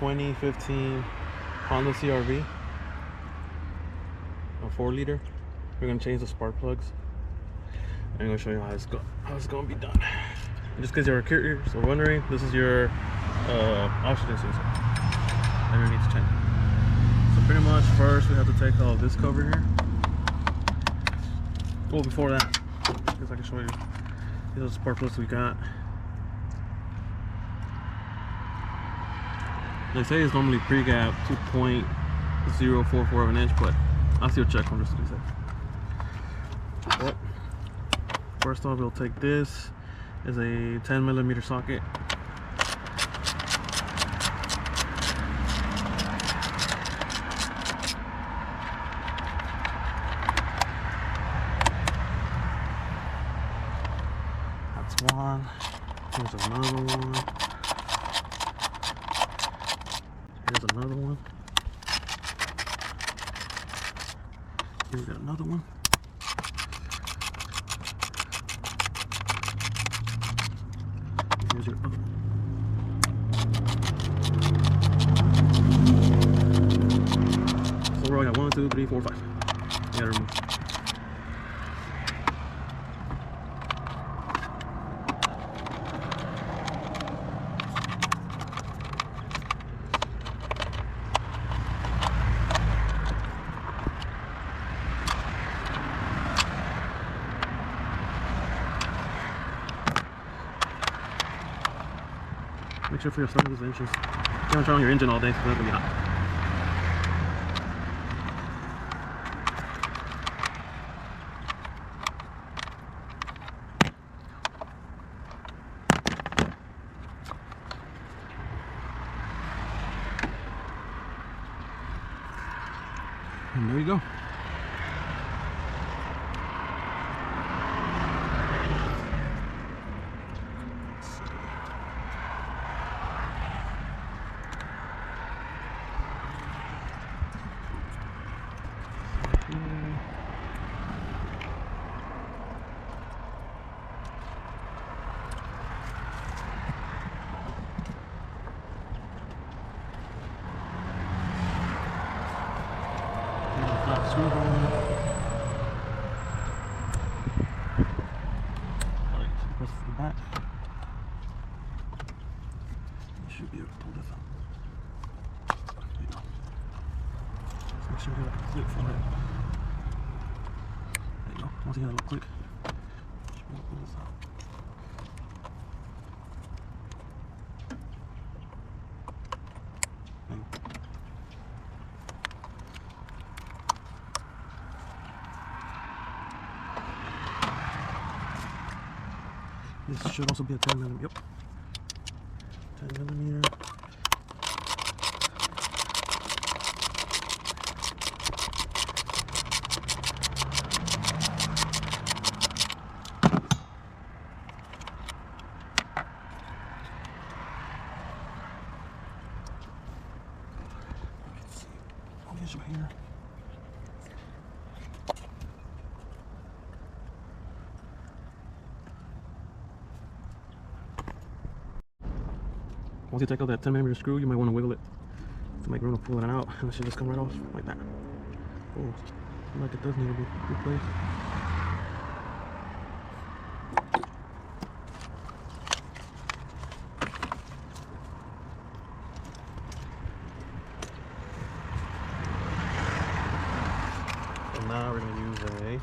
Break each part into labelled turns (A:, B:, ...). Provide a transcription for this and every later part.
A: 2015 Honda CRV, a 4-liter. We're gonna change the spark plugs. I'm gonna show you how it's gonna be done. Just because you're curious or wondering, this is your oxygen sensor that we need to change. So pretty much first we have to take off this cover here. Well, before that, because I can show you, these are the spark plugs we got. They say it's normally pre-gap 2.044 of an inch, but I'll still check on just to be safe. But first off, we'll take this as a 10mm socket. That's one. Here's another one. Here's another one. Here we got another one. Here's your other one. So we're got 1, 2, 3, 4, 5. You gotta remove. Make sure for your sun is inches. You don't turn on your engine all day, so it's not gonna be hot. And there you go. Screw on. Press the back. You should be able to pull this out. There you go. Just make sure you get a click for it. There you go. Once you get a little click, you should be able to pull this out. This should also be a 10mm. Yep. 10mm. Let's see. I'll get you here. Once you take out that 10mm screw, you might want to wiggle it to make room to pull it out, and it should just come right off like that. Oh, like it does need to be replaced. And now we're going to use a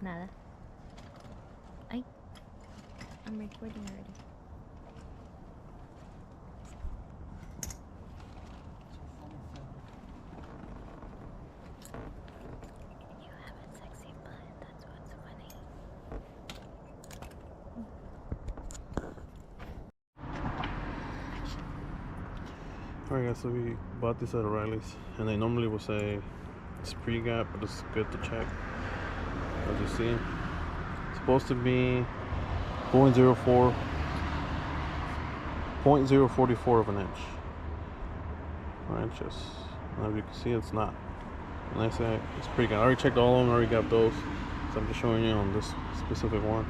B: Nada. Ay, I'm recording already. You have a sexy butt, that's what's funny.
A: Alright guys, so we bought this at O'Reilly's, and they normally will say it's pre-gap, but it's good to check. As you see, it's supposed to be 0.04, 0.044 of an inch. 4 inches. Now, if you can see, it's not. And I say it's pretty good. I already checked all of them. I already got those. So I'm just showing you on this specific one.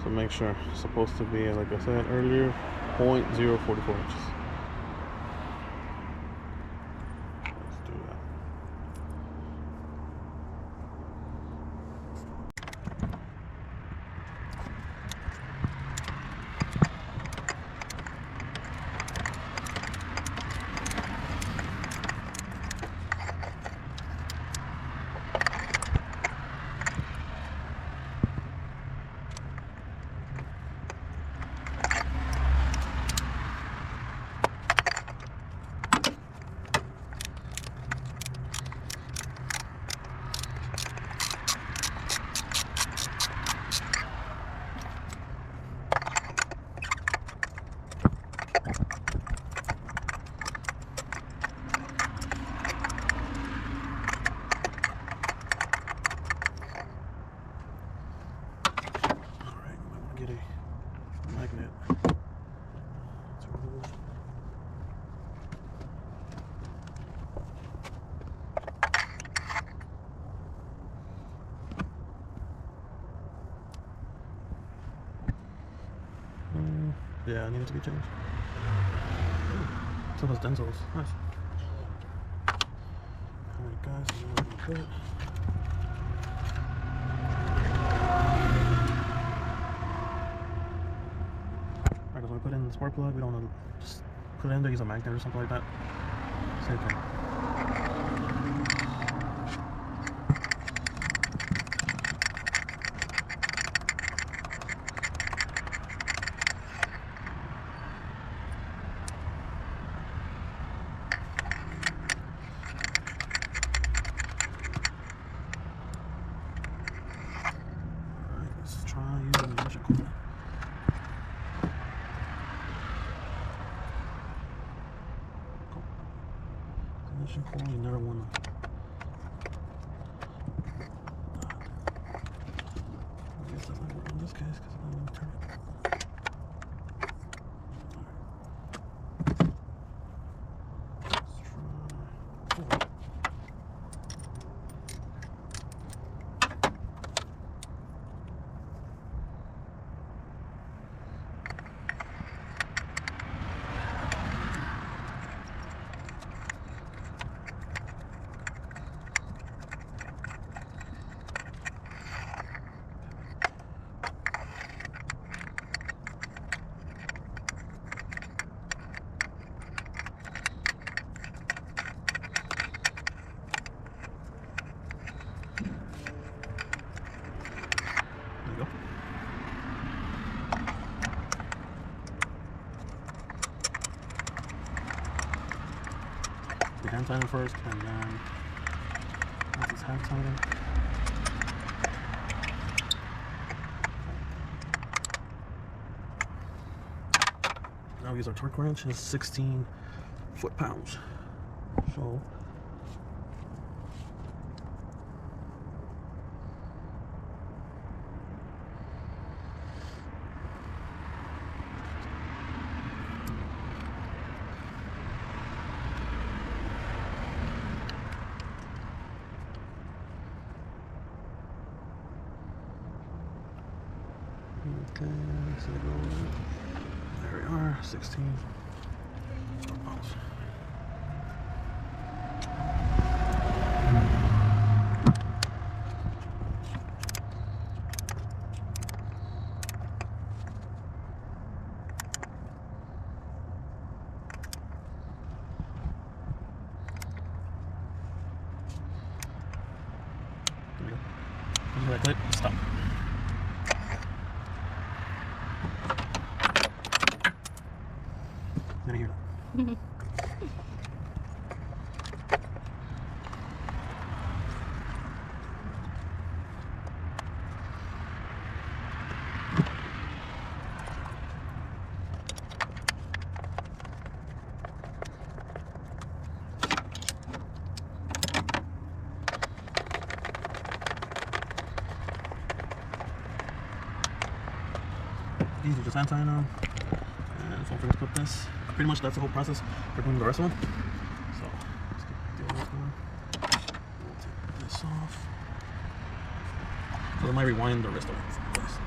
A: So make sure it's supposed to be, like I said earlier, 0.044 inches. Let's do that. Get a magnet. Yeah, I need it to be changed. So those dentals. Nice. Alright guys, this is what we put. Alright, so we put in the spark plug, we don't want to just put it in there, use a magnet or something like that. Same thing. Cool, you never want to. I guess that's not work in this case because I'm going to turn it. Let's try. Hand tighten first, and then once it's hand tightened, now we use our torque wrench. It's 16 foot-pounds. So okay, so there we are, 16 pounds. There we go. Right click, stop. Let me hear that. These are just hand tying them. And don't forget to put this. Pretty much that's the whole process for doing the rest of them. So let's get the other one. We'll take this off. So I might rewind the rest of it first.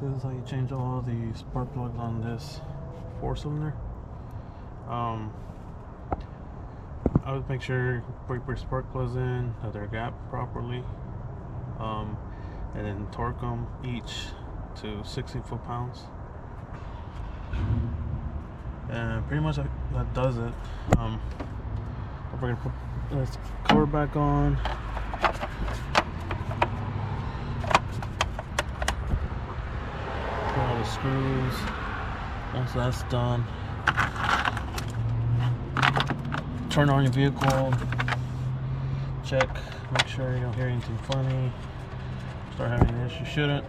A: This is how you change all the spark plugs on this 4-cylinder. I would make sure you put your spark plugs in, that they're gapped properly, and then torque them each to 60 foot-pounds. And pretty much that does it. We're gonna put this cover back on. Put all the screws. Once that's done, turn on your vehicle. Check. Make sure you don't hear anything funny. Start having an issue. Shouldn't. Oh,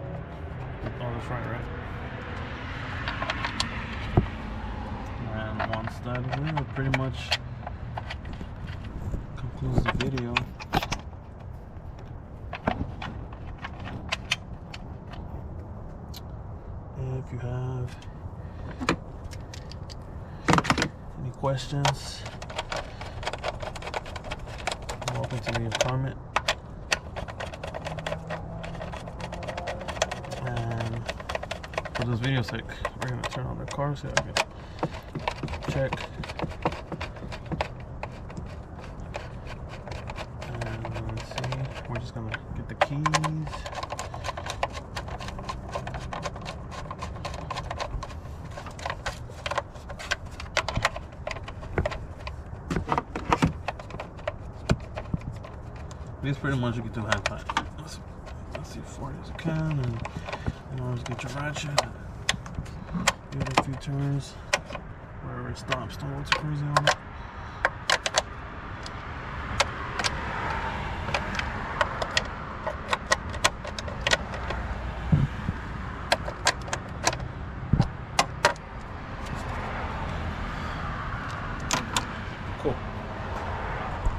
A: that's right. And once that is in, it pretty much concludes the video. If you have any questions, you're welcome to leave a comment. And for this video's sake, we're going to turn on the car so I can check. And let's see, we're just going to get the keys. These pretty much you can do hand tight. Let's see, forward as you can, and you always get your ratchet. Give it a few turns. Wherever it stops, don't go too crazy on it. Cool.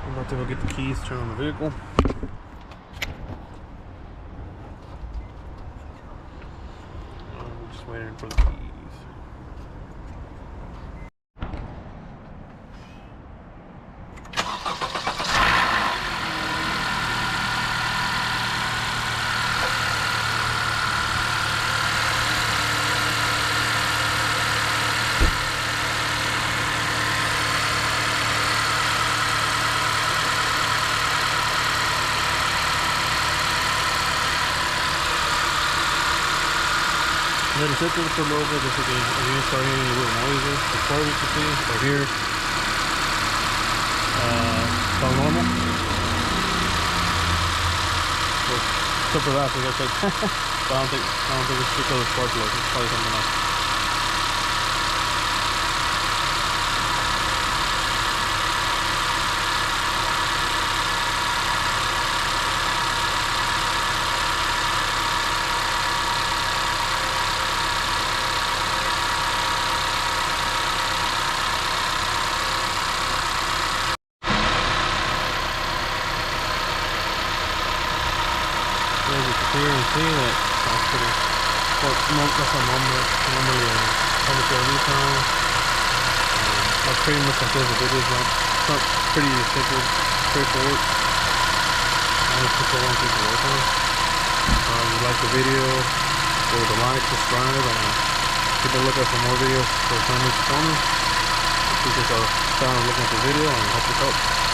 A: I'm about to go get the keys, turn on the vehicle. Just waiting for the keys. Let it sit there for a little bit just so if you start hearing any weird noises. As far as you can see, right here, it's all normal. Well, except for that, like I said. But I don't think it's because of spark plug. It's probably something else. As you can hear and see that sounds pretty, well, that's how normally public radio sound. That's pretty much like this video. It's not pretty simple, straightforward. It's just what I want you to work on. If you like the video, give it a like, subscribe, and keep a lookout for more videos for Chinese performers. Teach us our style of looking at the video and help us out.